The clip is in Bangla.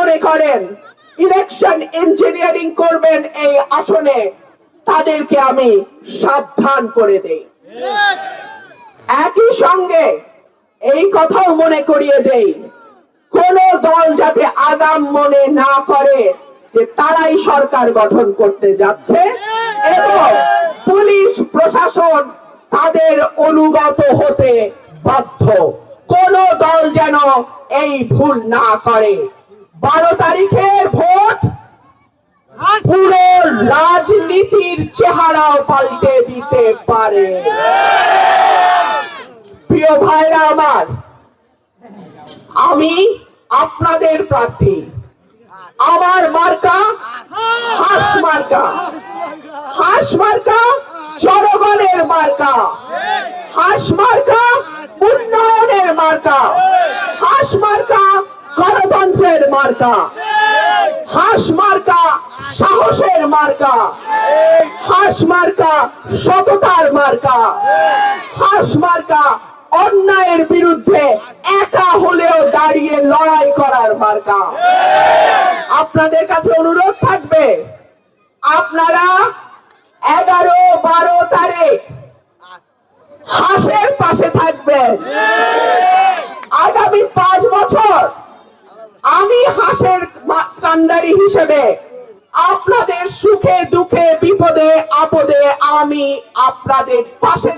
মনে করেন ইলেকশন ইঞ্জিনিয়ারিং করবেন এই আসনে, তাদেরকে আমি সাবধান করে দেই। একই সঙ্গে এই কথাও মনে করিয়ে দেই, কোন দল যাতে আগাম মনে না করে যে তারাই সরকার গঠন করতে যাচ্ছে এবং পুলিশ প্রশাসন তাদের অনুগত হতে বাধ্য। কোন দল যেন এই ভুল না করে। 12 তারিখের ভোট পুরো রাজনীতির চেহারাও পাল্টে দিতে পারে। প্রিয় ভাইরা আমার, আমি আপনাদের প্রার্থী। আমার মার্কা হাঁস মার্কা। হাঁস মার্কা জনগণের মার্কা। হাঁস মার্কা উন্নয়নের মার্কা। হাঁস মার্কা গণতন্ত্রের মার্কা। হাঁস মার্কা সাহসের মার্কা। হাঁস মার্কা সততার মার্কা। হাঁস মার্কা অন্যায়ের বিরুদ্ধে একা হলেও দাঁড়িয়ে লড়াই করার মার্কা। আপনাদের কাছে অনুরোধ থাকবে, আপনারা 11-12 তারিখ হাঁসের পাশে থাকবেন। আগামী 5 বছর আমি হাঁসের কান্ডারি হিসেবে আপনাদের সুখে দুঃখে বিপদে আপদে আমি আপনাদের পাশে